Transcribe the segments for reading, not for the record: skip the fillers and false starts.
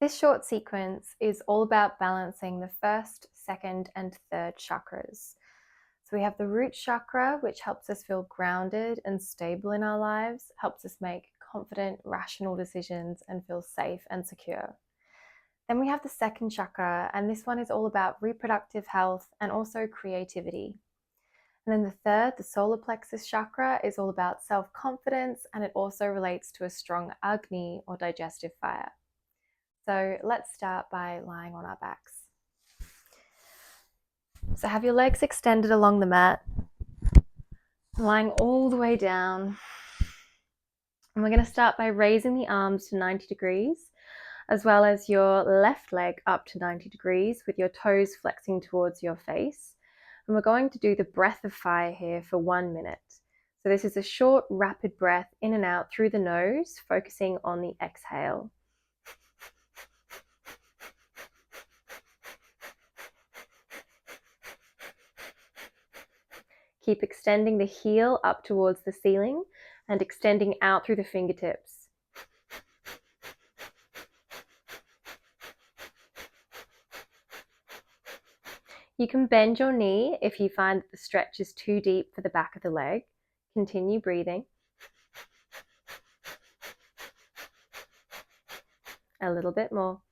This short sequence is all about balancing the first, second, and third chakras. So we have the root chakra, which helps us feel grounded and stable in our lives, helps us make confident, rational decisions and feel safe and secure. Then we have the second chakra, and this one is all about reproductive health and also creativity. And then the third, the solar plexus chakra, is all about self-confidence, and it also relates to a strong Agni or digestive fire. So let's start by lying on our backs. So have your legs extended along the mat, lying all the way down. And we're going to start by raising the arms to 90 degrees, as well as your left leg up to 90 degrees with your toes flexing towards your face. And we're going to do the breath of fire here for 1 minute. So this is a short, rapid breath in and out through the nose, focusing on the exhale. Keep extending the heel up towards the ceiling and extending out through the fingertips. You can bend your knee if you find that the stretch is too deep for the back of the leg. Continue breathing. A little bit more.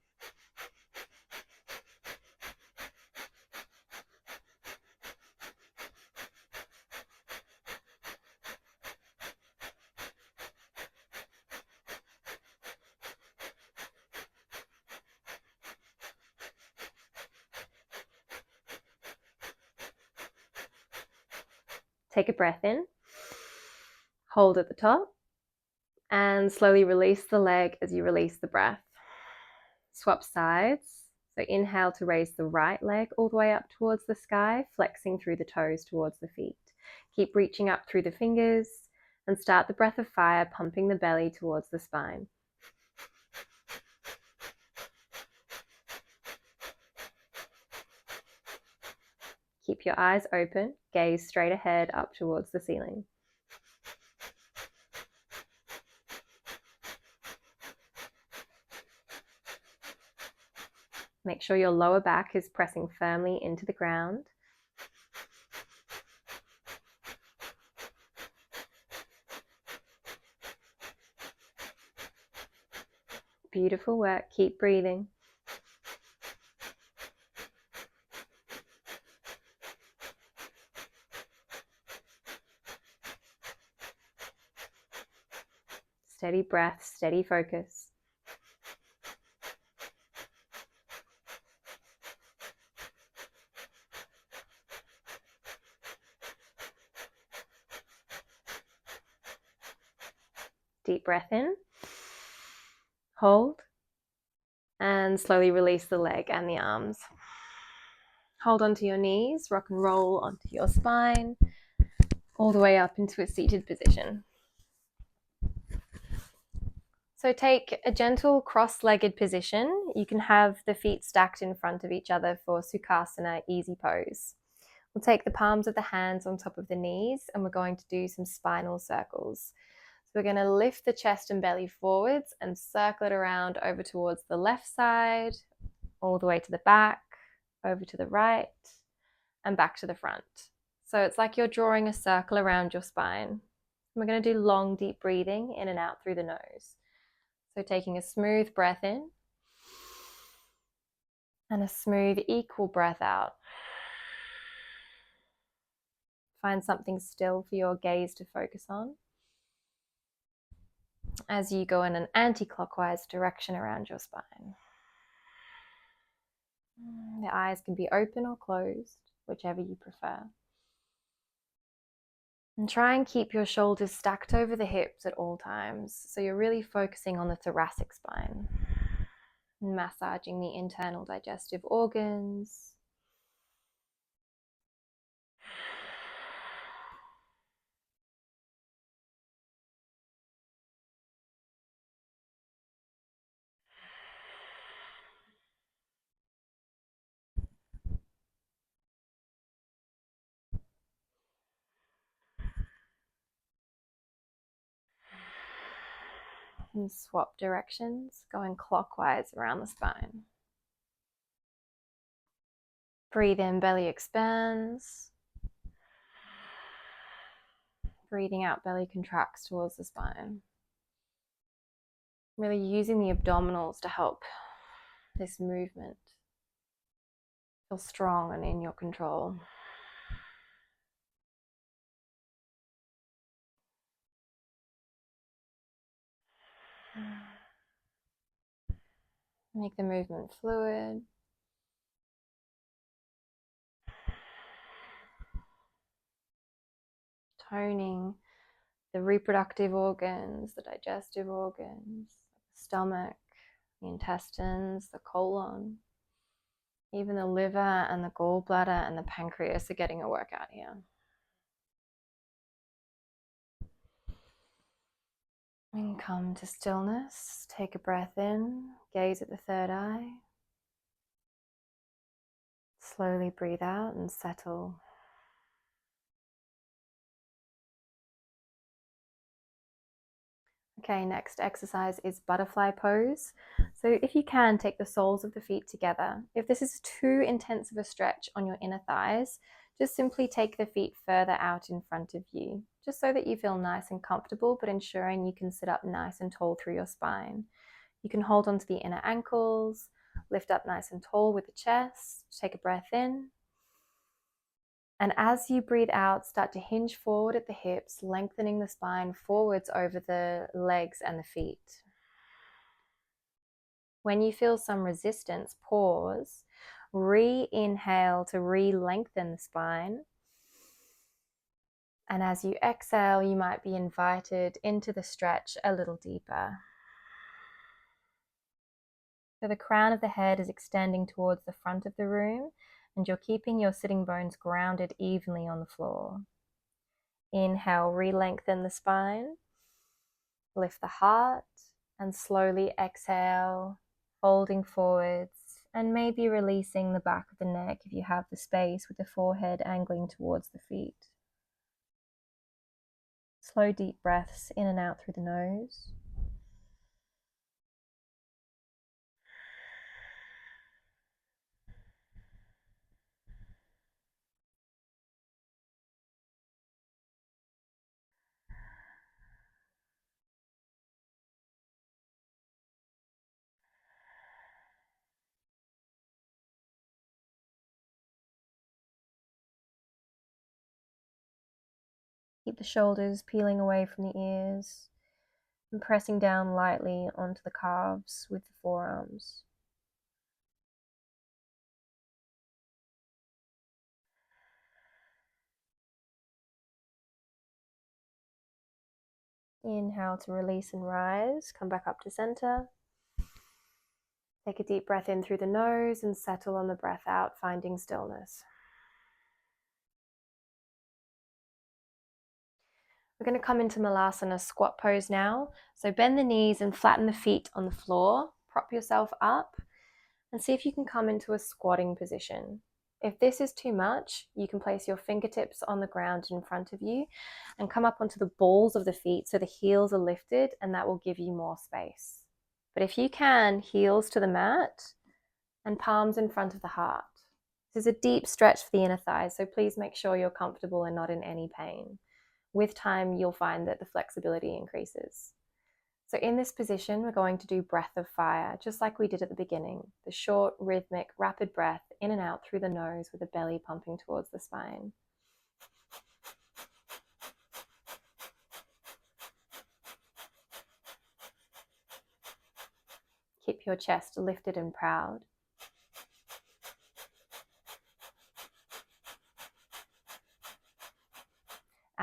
Take a breath in, hold at the top, and slowly release the leg as you release the breath. Swap sides. So inhale to raise the right leg all the way up towards the sky, flexing through the toes towards the feet. Keep reaching up through the fingers and start the breath of fire, pumping the belly towards the spine. Keep your eyes open, gaze straight ahead up towards the ceiling. Make sure your lower back is pressing firmly into the ground. Beautiful work. Keep breathing. Steady breath, steady focus. Deep breath in, hold, and slowly release the leg and the arms. Hold onto your knees, rock and roll onto your spine, all the way up into a seated position. So take a gentle cross-legged position. You can have the feet stacked in front of each other for Sukhasana, easy pose. We'll take the palms of the hands on top of the knees, and we're going to do some spinal circles. So we're going to lift the chest and belly forwards and circle it around over towards the left side, all the way to the back, over to the right, and back to the front. So it's like you're drawing a circle around your spine. We're going to do long, deep breathing in and out through the nose. So taking a smooth breath in and a smooth, equal breath out. Find something still for your gaze to focus on as you go in an anti-clockwise direction around your spine. The eyes can be open or closed, whichever you prefer. And try and keep your shoulders stacked over the hips at all times, so you're really focusing on the thoracic spine, massaging the internal digestive organs. And swap directions, going clockwise around the spine. Breathe in, belly expands. Breathing out, belly contracts towards the spine. Really using the abdominals to help this movement feel strong and in your control. Make the movement fluid. Toning the reproductive organs, the digestive organs, the stomach, the intestines, the colon. Even the liver and the gallbladder and the pancreas are getting a workout here. And come to stillness. Take a breath in, gaze at the third eye. Slowly breathe out and settle. Okay, next exercise is butterfly pose. So if you can, take the soles of the feet together. If this is too intense of a stretch on your inner thighs, just simply take the feet further out in front of you, just so that you feel nice and comfortable, but ensuring you can sit up nice and tall through your spine. You can hold onto the inner ankles, lift up nice and tall with the chest, take a breath in. And as you breathe out, start to hinge forward at the hips, lengthening the spine forwards over the legs and the feet. When you feel some resistance, pause, re-inhale to re-lengthen the spine. And as you exhale, you might be invited into the stretch a little deeper. So the crown of the head is extending towards the front of the room, and you're keeping your sitting bones grounded evenly on the floor. Inhale, re-lengthen the spine, lift the heart, and slowly exhale, folding forwards, and maybe releasing the back of the neck if you have the space, with the forehead angling towards the feet. Slow, deep breaths in and out through the nose. Keep the shoulders peeling away from the ears and pressing down lightly onto the calves with the forearms. Inhale to release and rise. Come back up to center. Take a deep breath in through the nose and settle on the breath out, finding stillness. We're going to come into Malasana squat pose now. So bend the knees and flatten the feet on the floor. Prop yourself up and see if you can come into a squatting position. If this is too much, you can place your fingertips on the ground in front of you and come up onto the balls of the feet so the heels are lifted, and that will give you more space. But if you can, heels to the mat and palms in front of the heart. This is a deep stretch for the inner thighs, so please make sure you're comfortable and not in any pain. With time, you'll find that the flexibility increases. So in this position, we're going to do breath of fire, just like we did at the beginning. The short, rhythmic, rapid breath in and out through the nose with the belly pumping towards the spine. Keep your chest lifted and proud.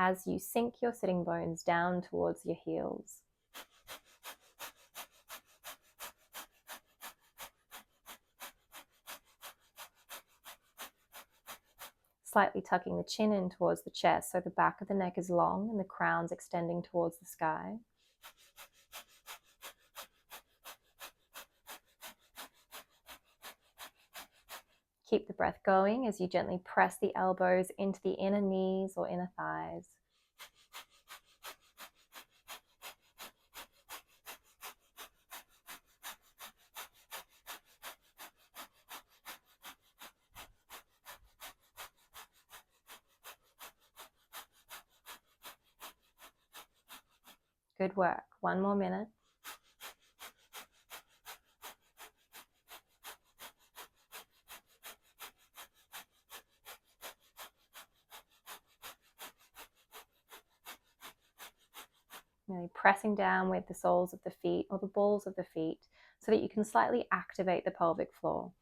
As you sink your sitting bones down towards your heels. Slightly tucking the chin in towards the chest so the back of the neck is long and the crown's extending towards the sky. Keep the breath going as you gently press the elbows into the inner knees or inner thighs. Good work. One more minute. Really pressing down with the soles of the feet or the balls of the feet so that you can slightly activate the pelvic floor.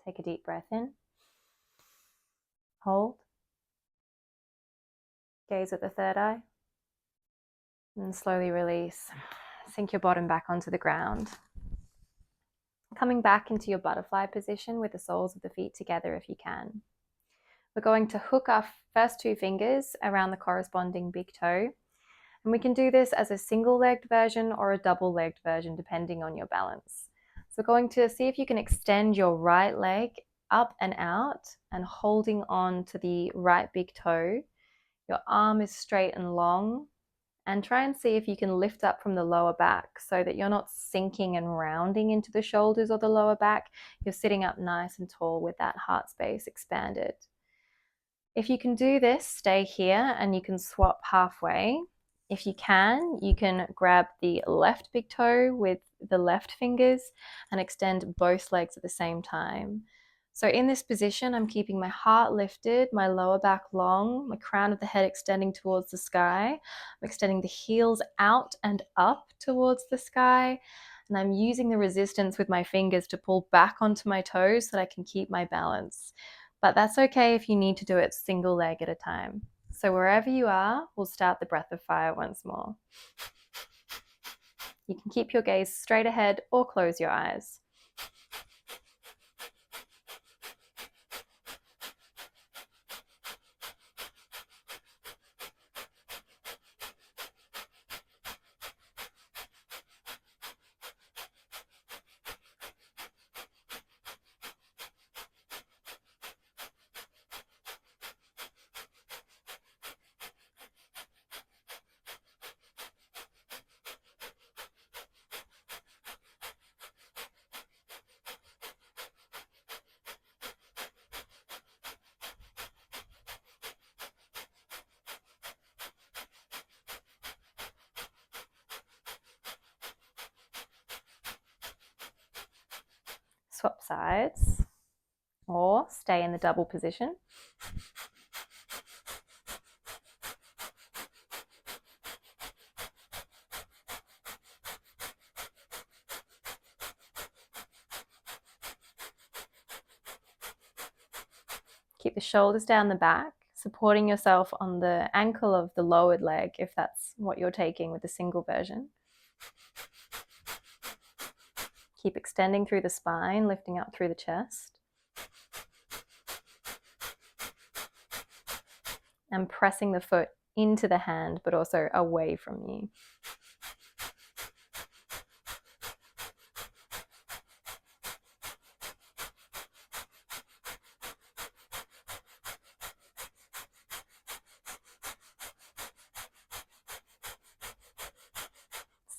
Take a deep breath in. Hold. Gaze at the third eye. And slowly release. Sink your bottom back onto the ground. Coming back into your butterfly position with the soles of the feet together if you can. We're going to hook our first 2 fingers around the corresponding big toe. And we can do this as a single-legged version or a double-legged version depending on your balance. So we're going to see if you can extend your right leg up and out and holding on to the right big toe. Your arm is straight and long, and try and see if you can lift up from the lower back so that you're not sinking and rounding into the shoulders or the lower back. You're sitting up nice and tall with that heart space expanded. If you can do this, stay here and you can swap halfway. If you can grab the left big toe with the left fingers and extend both legs at the same time. So in this position, I'm keeping my heart lifted, my lower back long, my crown of the head extending towards the sky. I'm extending the heels out and up towards the sky. And I'm using the resistance with my fingers to pull back onto my toes so that I can keep my balance. But that's okay if you need to do it single leg at a time. So wherever you are, we'll start the breath of fire once more. You can keep your gaze straight ahead or close your eyes. Swap sides or stay in the double position. Keep the shoulders down the back, supporting yourself on the ankle of the lowered leg if that's what you're taking with the single version. Keep extending through the spine, lifting up through the chest. And pressing the foot into the hand, but also away from you.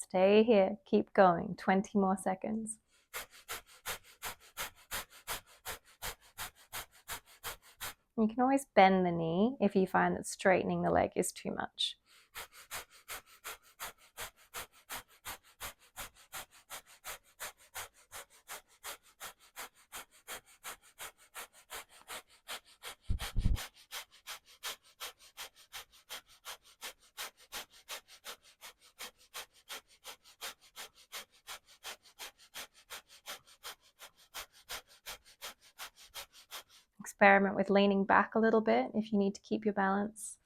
Stay here, keep going, 20 more seconds. You can always bend the knee if you find that straightening the leg is too much. Experiment with leaning back a little bit if you need to keep your balance.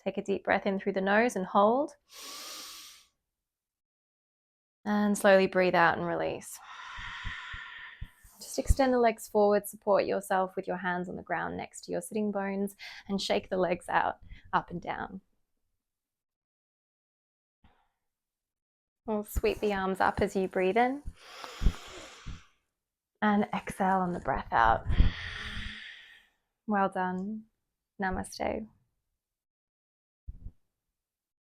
Take a deep breath in through the nose and hold. And slowly breathe out and release. Just Just extend the legs forward, support yourself with your hands on the ground next to your sitting bones, and shake the legs out, up and down. We'll sweep the arms up as you breathe in, and exhale on the breath out. Well done. Namaste.